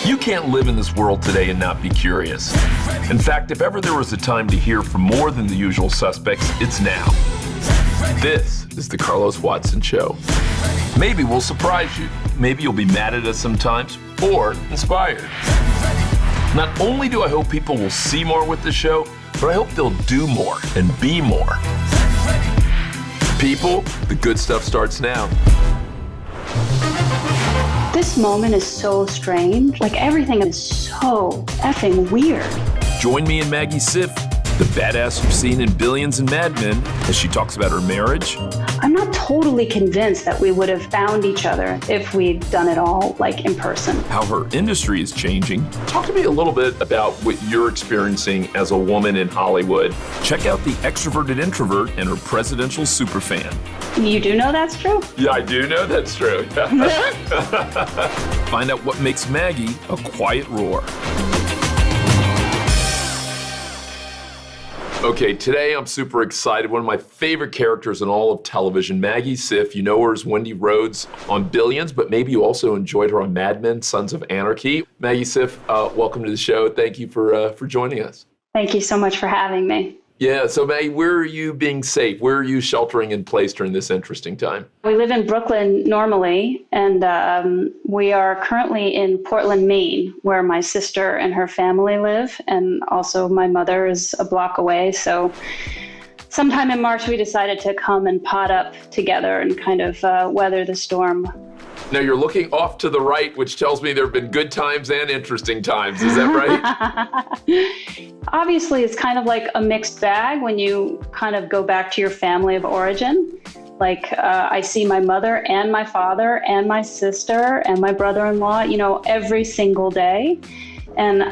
You can't live in this world today and not be curious. In fact, if ever there was a time to hear from more than the usual suspects, it's now. This is the Carlos Watson Show. Maybe we'll surprise you. Maybe you'll be mad at us sometimes, or inspired. Not only do I hope people will see more with the show, but I hope they'll do more and be more. People, the good stuff starts now. This moment is so strange. Like, everything is so effing weird. Join me and Maggie Siff, the badass you've seen in Billions and Mad Men, as she talks about her marriage. I'm not totally convinced that we would have found each other if we'd done it all, like, in person. How her industry is changing. Talk to me a little bit about what you're experiencing as a woman in Hollywood. Check out the extroverted introvert and her presidential superfan. You do know that's true? Yeah, I do know that's true. Find out what makes Maggie a quiet roar. Okay, today I'm super excited. One of my favorite characters in all of television, Maggie Siff. You know her as Wendy Rhodes on Billions, but maybe you also enjoyed her on Mad Men, Sons of Anarchy. Maggie Siff, welcome to the show. Thank you for joining us. Thank you so much for having me. Yeah, so Maggie, where are you being safe? Where are you sheltering in place during this interesting time? We live in Brooklyn normally, and we are currently in Portland, Maine, where my sister and her family live, and also my mother is a block away. So sometime in March, we decided to come and pot up together and kind of weather the storm. Now you're looking off to the right, which tells me there have been good times and interesting times. Is that right? Obviously, it's kind of like a mixed bag when you kind of go back to your family of origin. Like, I see my mother and my father and my sister and my brother-in-law, every single day. And,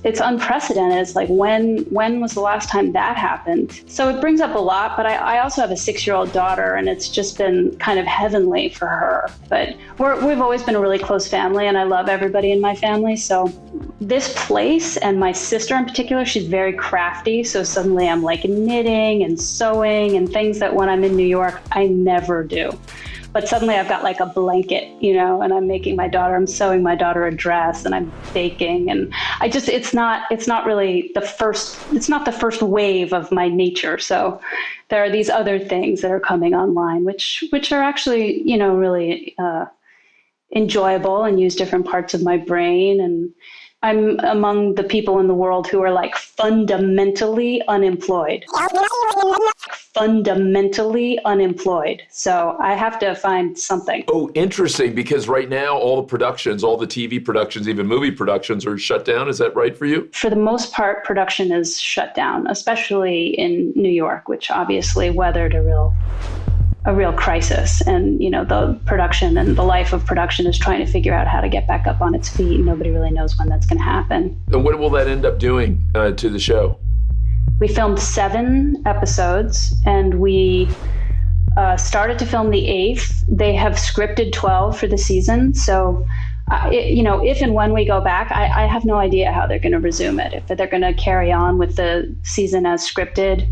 it's unprecedented. It's like, when was the last time that happened? So it brings up a lot, but I also have a 6-year-old daughter, and it's just been kind of heavenly for her. But we've always been a really close family, and I love everybody in my family. So this place, and my sister in particular, she's very crafty. So suddenly I'm like knitting and sewing and things that when I'm in New York, I never do. But suddenly I've got like a blanket, and I'm sewing my daughter a dress, and I'm baking, and it's not really the first wave of my nature. So there are these other things that are coming online, which are actually, really enjoyable and use different parts of my brain. And I'm among the people in the world who are like fundamentally unemployed. Fundamentally unemployed. So I have to find something. Oh, interesting, because right now all the productions, all the TV productions, even movie productions are shut down. Is that right for you? For the most part, production is shut down, especially in New York, which obviously weathered a real crisis. And, the production and the life of production is trying to figure out how to get back up on its feet. Nobody really knows when that's going to happen. And what will that end up doing to the show? We filmed 7 episodes, and we started to film the 8th. They have scripted 12 for the season. So, if and when we go back, I have no idea how they're going to resume it. If they're going to carry on with the season as scripted,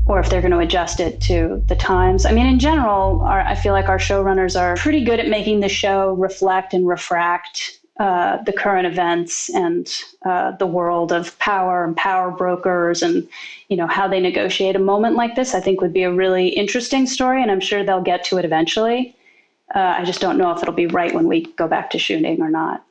or if they're going to adjust it to the times. I mean, in general, I feel like our showrunners are pretty good at making the show reflect and refract the current events and the world of power and power brokers, and how they negotiate a moment like this. I think would be a really interesting story, and I'm sure they'll get to it eventually. I just don't know if it'll be right when we go back to shooting or not.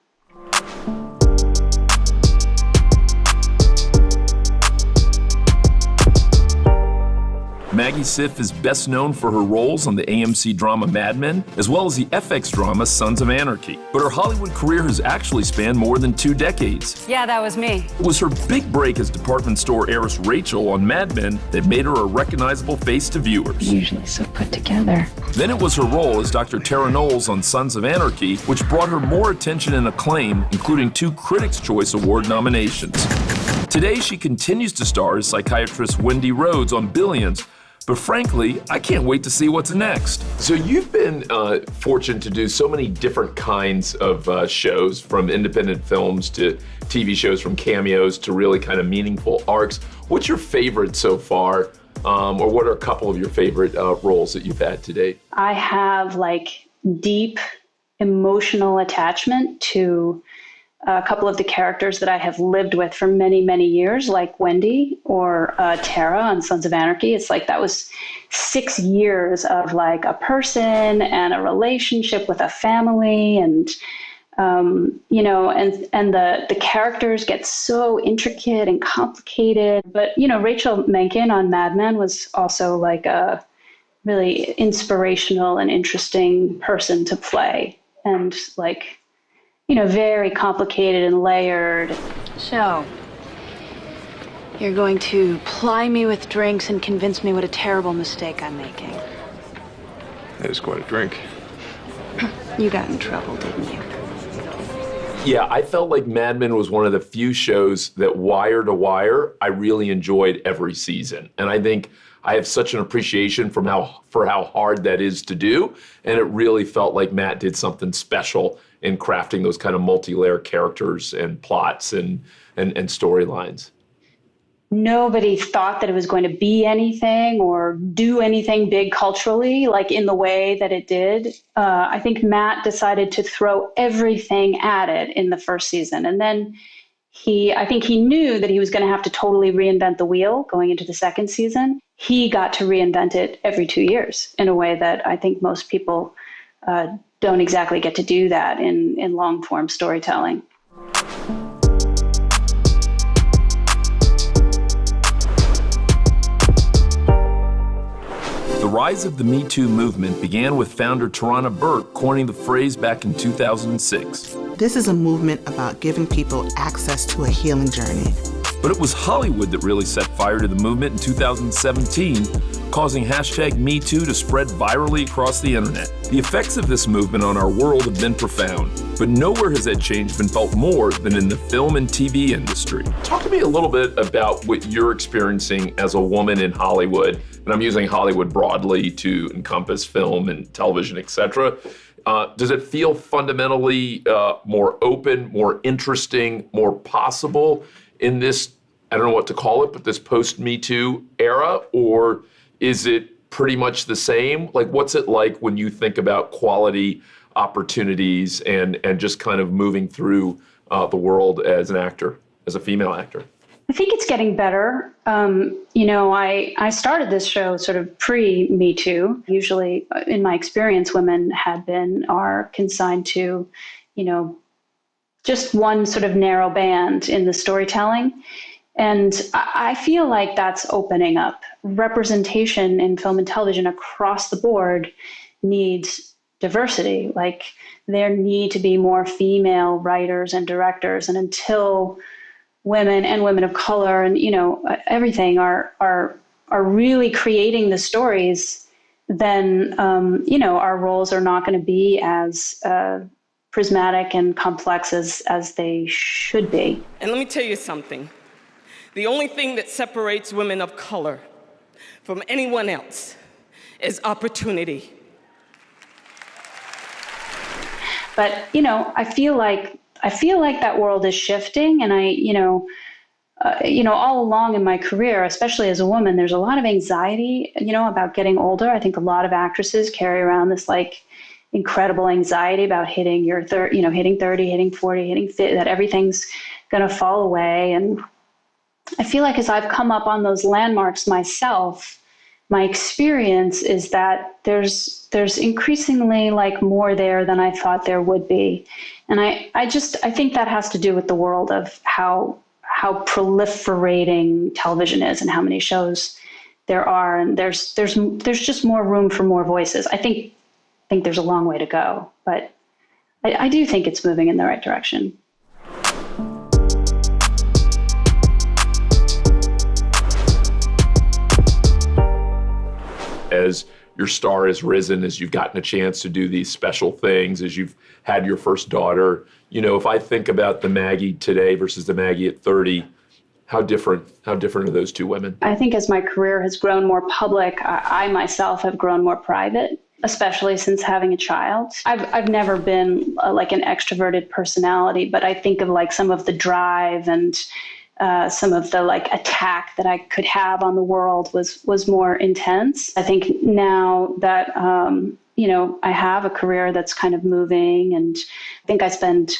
Maggie Siff is best known for her roles on the AMC drama Mad Men, as well as the FX drama Sons of Anarchy. But her Hollywood career has actually spanned more than 2 decades. Yeah, that was me. It was her big break as department store heiress Rachel on Mad Men that made her a recognizable face to viewers. Usually so put together. Then it was her role as Dr. Tara Knowles on Sons of Anarchy, which brought her more attention and acclaim, including 2 Critics' Choice Award nominations. Today, she continues to star as psychiatrist Wendy Rhodes on Billions, but frankly, I can't wait to see what's next. So you've been fortunate to do so many different kinds of shows, from independent films to TV shows, from cameos to really kind of meaningful arcs. What's your favorite so far? Or what are a couple of your favorite roles that you've had to date? I have deep emotional attachment to a couple of the characters that I have lived with for many, many years, like Wendy or Tara on Sons of Anarchy. It's like that was 6 years of like a person and a relationship with a family, and and the characters get so intricate and complicated. But Rachel Menken on Mad Men was also like a really inspirational and interesting person to play, and like, very complicated and layered. So, you're going to ply me with drinks and convince me what a terrible mistake I'm making. That is quite a drink. You got in trouble, didn't you? Yeah, I felt like Mad Men was one of the few shows that wire to wire, I really enjoyed every season. And I think I have such an appreciation for how hard that is to do. And it really felt like Matt did something special in crafting those kind of multi-layer characters and plots and storylines. Nobody thought that it was going to be anything or do anything big culturally, like in the way that it did. I think Matt decided to throw everything at it in the first season. And then I think he knew that he was going to have to totally reinvent the wheel going into the second season. He got to reinvent it every 2 years in a way that I think most people don't exactly get to do that in long-form storytelling. The rise of the Me Too movement began with founder Tarana Burke coining the phrase back in 2006. This is a movement about giving people access to a healing journey. But it was Hollywood that really set fire to the movement in 2017, causing #MeToo to spread virally across the internet. The effects of this movement on our world have been profound, but nowhere has that change been felt more than in the film and TV industry. Talk to me a little bit about what you're experiencing as a woman in Hollywood, and I'm using Hollywood broadly to encompass film and television, etc. Does it feel fundamentally more open, more interesting, more possible in this, I don't know what to call it, but this post-MeToo era, or is it pretty much the same? Like, what's it like when you think about quality opportunities and just kind of moving through the world as an actor, as a female actor? I think it's getting better. I started this show sort of pre-Me Too. Usually, in my experience, women are consigned to, just one sort of narrow band in the storytelling. And I feel like that's opening up. Representation in film and television across the board needs diversity. Like, there need to be more female writers and directors. And until women and women of color and, everything are really creating the stories, then, our roles are not going to be as prismatic and complex as they should be. And let me tell you something. The only thing that separates women of color from anyone else is opportunity. But, I feel like that world is shifting, and all along in my career, especially as a woman, there's a lot of anxiety, about getting older. I think a lot of actresses carry around this like incredible anxiety about hitting hitting 30, hitting 40, hitting 50, that everything's going to fall away. And I feel like as I've come up on those landmarks myself, my experience is that there's increasingly like more there than I thought there would be. And I think that has to do with the world of how proliferating television is and how many shows there are. And there's just more room for more voices. I think there's a long way to go, but I do think it's moving in the right direction. As your star has risen, as you've gotten a chance to do these special things, as you've had your first daughter, if I think about the Maggie today versus the Maggie at 30, how different are those two women? I think as my career has grown more public, I myself have grown more private, especially since having a child. I've never been like an extroverted personality, but I think of like some of the drive and some of the like attack that I could have on the world was more intense. I think now that, I have a career that's kind of moving, and I think I spend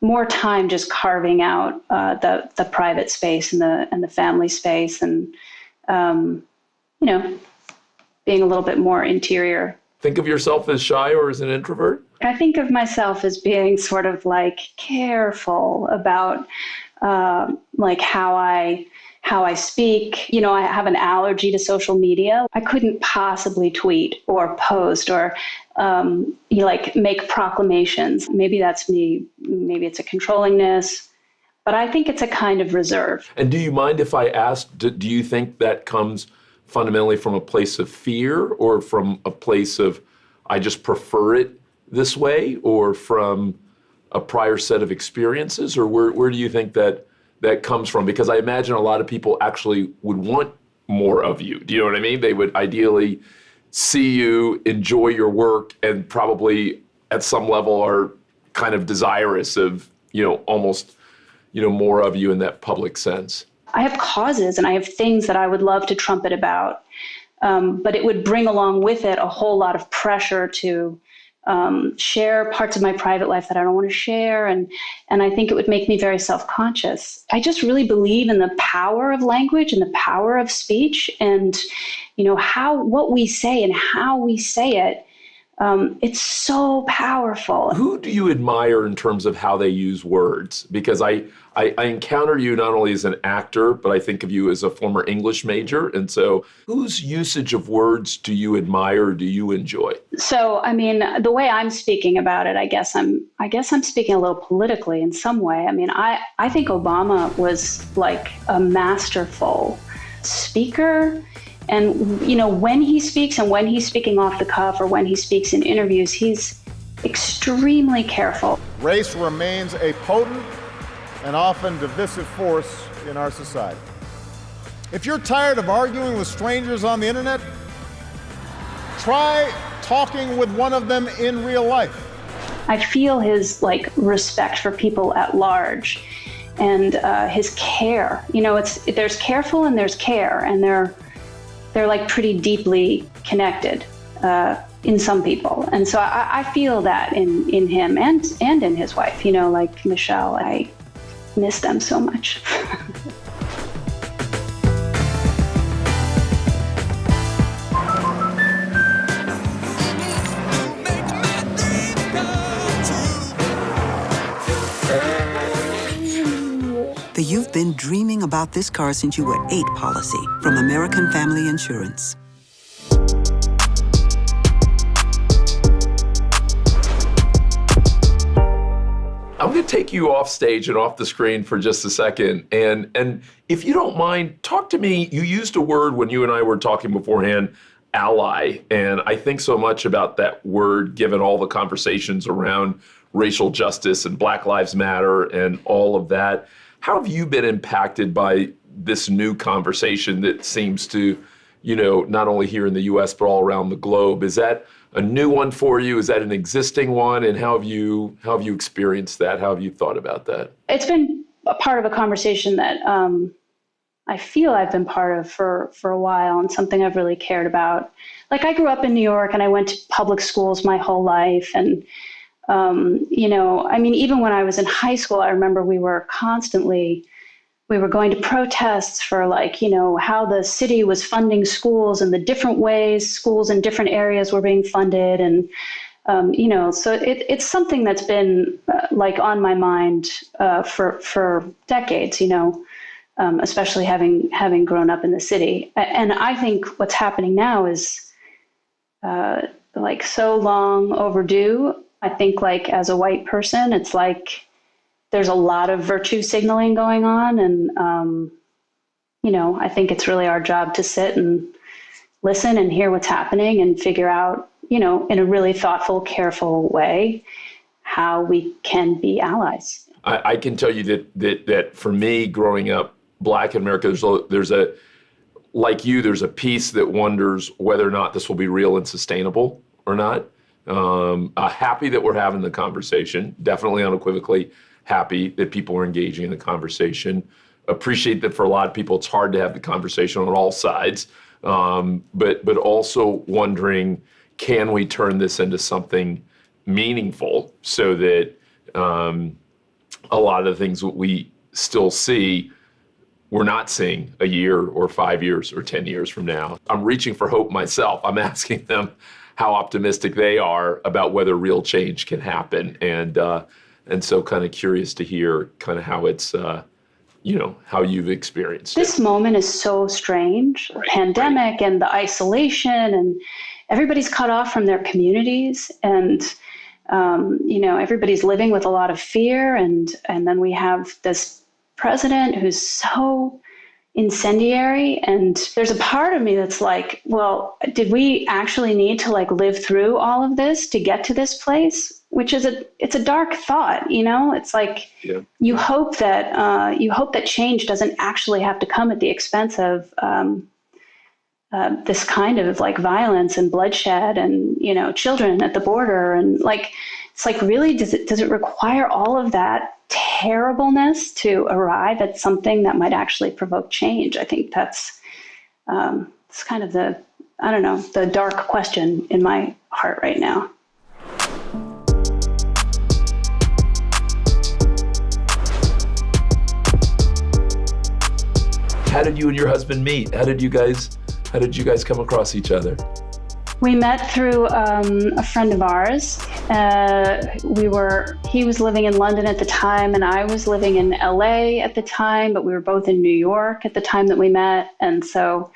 more time just carving out the private space and the family space, and being a little bit more interior. Think of yourself as shy or as an introvert? I think of myself as being sort of like careful about like how I speak. I have an allergy to social media. I couldn't possibly tweet or post or make proclamations. Maybe that's me. Maybe it's a controllingness, but I think it's a kind of reserve. And do you mind if I ask, do you think that comes fundamentally from a place of fear, or from a place of, I just prefer it this way, or from a prior set of experiences, or where do you think that comes from? Because I imagine a lot of people actually would want more of you. Do you know what I mean? They would ideally see you, enjoy your work, and probably at some level are kind of desirous of, almost, more of you in that public sense. I have causes and I have things that I would love to trumpet about, but it would bring along with it a whole lot of pressure to share parts of my private life that I don't want to share. And I think it would make me very self-conscious. I just really believe in the power of language and the power of speech, and, what we say and how we say it. It's so powerful. Who do you admire in terms of how they use words? Because I encounter you not only as an actor, but I think of you as a former English major. And so whose usage of words do you admire, or do you enjoy? So, the way I'm speaking about it, I guess I'm speaking a little politically in some way. I think Obama was like a masterful speaker. And, when he speaks and when he's speaking off the cuff or when he speaks in interviews, he's extremely careful. Race remains a potent and often divisive force in our society. If you're tired of arguing with strangers on the internet, try talking with one of them in real life. I feel his respect for people at large, and his care. There's careful and there's care, and they're pretty deeply connected in some people. And so I feel that in him and in his wife, like Michelle. I miss them so much. The "You've been dreaming about this car since you were 8" policy from American Family Insurance. I'm going to take you off stage and off the screen for just a second. And if you don't mind, talk to me. You used a word when you and I were talking beforehand, ally. And I think so much about that word, given all the conversations around racial justice and Black Lives Matter and all of that. How have you been impacted by this new conversation that seems to, not only here in the U.S., but all around the globe? Is that a new one for you? Is that an existing one? And how have you experienced that? How have you thought about that? It's been a part of a conversation that I feel I've been part of for a while, and something I've really cared about. I grew up in New York and I went to public schools my whole life. And even when I was in high school, I remember we were going to protests for how the city was funding schools and the different ways schools in different areas were being funded. And, so it's something that's been on my mind for decades, especially having grown up in the city. And I think what's happening now is so long overdue. I think as a white person, it's there's a lot of virtue signaling going on. And, I think it's really our job to sit and listen and hear what's happening and figure out, in a really thoughtful, careful way, how we can be allies. I can tell you that for me, growing up Black in America, there's a piece that wonders whether or not this will be real and sustainable or not. Happy that we're having the conversation, definitely unequivocally happy that people are engaging in the conversation. Appreciate that for a lot of people, it's hard to have the conversation on all sides, but also wondering, can we turn this into something meaningful so that a lot of the things that we still see, we're not seeing a year or 5 years or 10 years from now. I'm reaching for hope myself. I'm asking them how optimistic they are about whether real change can happen. And so kind of curious to hear kind of how it's, how you've experienced this moment is so strange. Right, Pandemic and the isolation, and everybody's cut off from their communities, and everybody's living with a lot of fear, and then we have this president who's so incendiary, and there's a part of me that's like, well, did we actually need to live through all of this to get to this place? Which is it's a dark thought, It's like you hope that change doesn't actually have to come at the expense of this kind of violence and bloodshed and children at the border, and it's really does it require all of that terribleness to arrive at something that might actually provoke change? I think that's it's kind of the dark question in my heart right now. How did you and your husband meet? How did you guys come across each other? We met through a friend of ours. He was living in London at the time, and I was living in LA at the time, but we were both in New York at the time that we met. And so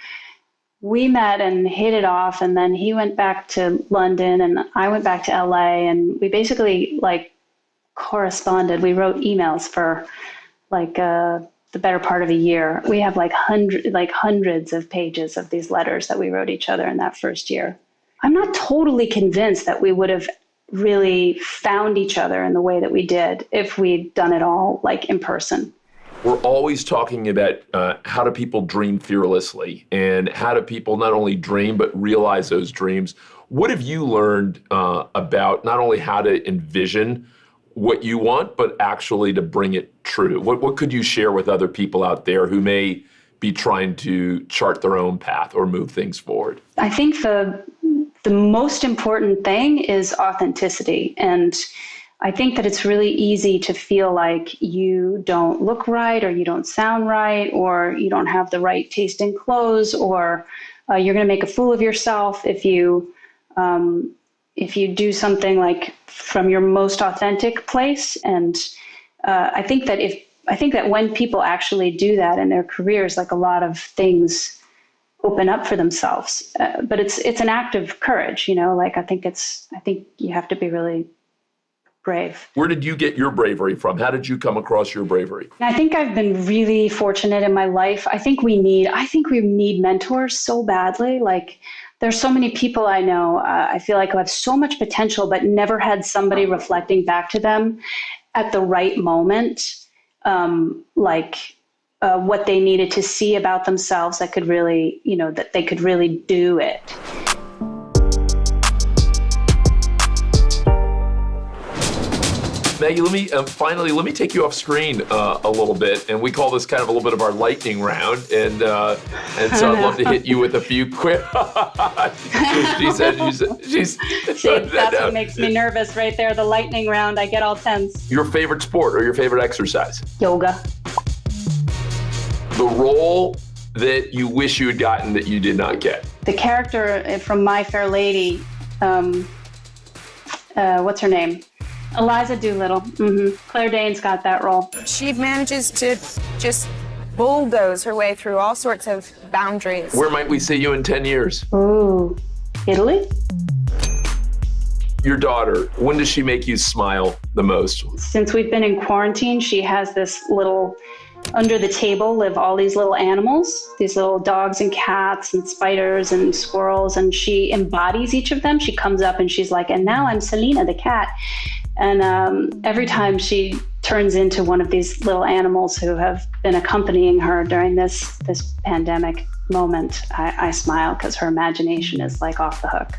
we met and hit it off, and then he went back to London and I went back to LA, and we basically corresponded. We wrote emails for the better part of a year. We have hundreds of pages of these letters that we wrote each other in that first year. I'm not totally convinced that we would have really found each other in the way that we did if we'd done it all in person. We're always talking about how do people dream fearlessly, and how do people not only dream but realize those dreams. What have you learned about not only how to envision what you want, but actually to bring it true? What could you share with other people out there who may be trying to chart their own path or move things forward? I think the most important thing is authenticity. And I think that it's really easy to feel like you don't look right, or you don't sound right, or you don't have the right taste in clothes, or you're going to make a fool of yourself if you do something from your most authentic place. And I think that when people actually do that in their careers, a lot of things open up for themselves. But it's an act of courage, I think you have to be really brave. Where did you get your bravery from? How did you come across your bravery? I think I've been really fortunate in my life. I think we need mentors so badly. There's so many people I know, I feel who have so much potential, but never had somebody reflecting back to them at the right moment, what they needed to see about themselves that could really, that they could really do it. Maggie, let me take you off screen a little bit, and we call this kind of a little bit of our lightning round, and so I'd love to hit you with a few quick. she's. See, that's what makes me nervous right there. The lightning round, I get all tense. Your favorite sport or your favorite exercise? Yoga. The role that you wish you had gotten that you did not get? The character from My Fair Lady, what's her name? Eliza Doolittle. Mm-hmm. Claire Danes got that role. She manages to just bulldoze her way through all sorts of boundaries. Where might we see you in 10 years? Ooh, Italy? Your daughter, when does she make you smile the most? Since we've been in quarantine, she has this little, under the table live all these little animals, these little dogs and cats and spiders and squirrels, and she embodies each of them. She comes up and she's like, and now I'm Selena the cat. And every time she turns into one of these little animals who have been accompanying her during this pandemic moment, I smile because her imagination is off the hook.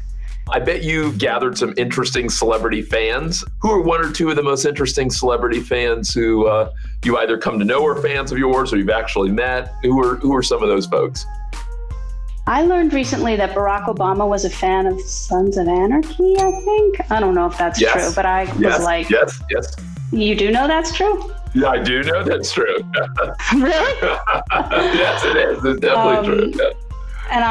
I bet you've gathered some interesting celebrity fans. Who are one or two of the most interesting celebrity fans who you either come to know are fans of yours or you've actually met? Who are some of those folks? I learned recently that Barack Obama was a fan of Sons of Anarchy, I think. I don't know if that's true, but I was yes. You do know that's true? Yeah, I do know that's true. Really? Yes, it is. It's definitely true. Yeah. And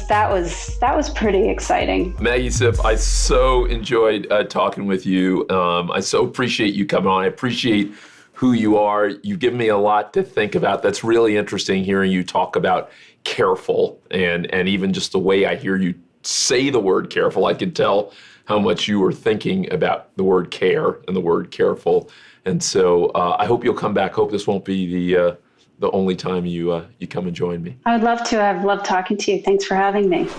that was pretty exciting. Maggie Siff, I so enjoyed talking with you. I so appreciate you coming on. I appreciate who you are. You've given me a lot to think about. That's really interesting hearing you talk about careful, and even just the way I hear you say the word careful, I can tell how much you were thinking about the word care and the word careful. And so I hope you'll come back. Hope this won't be the only time you come and join me. I would love to. I've loved talking to you. Thanks for having me.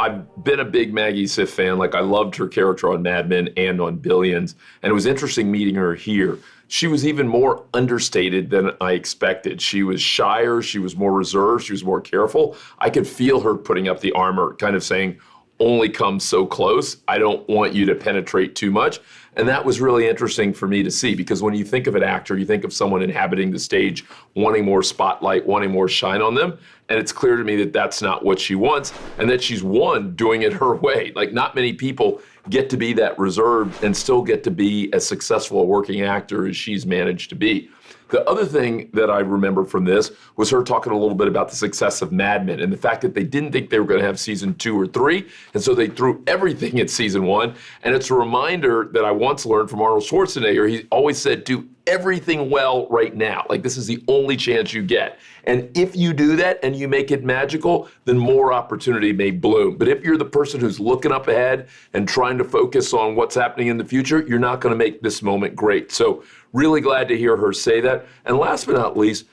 I've been a big Maggie Siff fan. Like, I loved her character on Mad Men and on Billions. And it was interesting meeting her here. She was even more understated than I expected. She was shyer, she was more reserved, she was more careful. I could feel her putting up the armor, kind of saying, only come so close. I don't want you to penetrate too much. And that was really interesting for me to see, because when you think of an actor, you think of someone inhabiting the stage, wanting more spotlight, wanting more shine on them. And it's clear to me that that's not what she wants, and that she's doing it her way. Like, not many people get to be that reserved and still get to be as successful a working actor as she's managed to be. The other thing that I remember from this was her talking a little bit about the success of Mad Men and the fact that they didn't think they were going to have season 2 or 3, and so they threw everything at season 1. And it's a reminder that I once learned from Arnold Schwarzenegger. He always said, do everything well right now. Like, this is the only chance you get. And if you do that and you make it magical, then more opportunity may bloom. But if you're the person who's looking up ahead and trying to focus on what's happening in the future, you're not going to make this moment great. So really glad to hear her say that. And last but not least,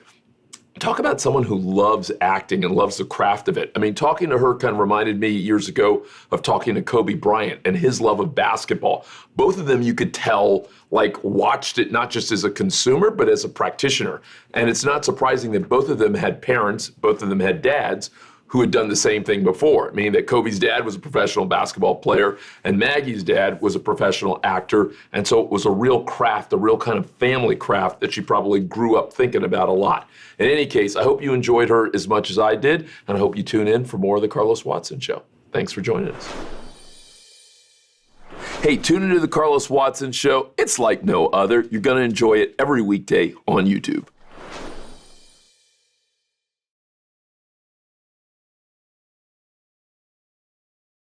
talk about someone who loves acting and loves the craft of it. I mean, talking to her kind of reminded me years ago of talking to Kobe Bryant and his love of basketball. Both of them, you could tell, like, watched it not just as a consumer, but as a practitioner. And it's not surprising that both of them had parents, both of them had dads, who had done the same thing before, meaning that Kobe's dad was a professional basketball player and Maggie's dad was a professional actor. And so it was a real craft, a real kind of family craft that she probably grew up thinking about a lot. In any case, I hope you enjoyed her as much as I did, and I hope you tune in for more of The Carlos Watson Show. Thanks for joining us. Hey, tune into The Carlos Watson Show. It's like no other. You're going to enjoy it every weekday on YouTube.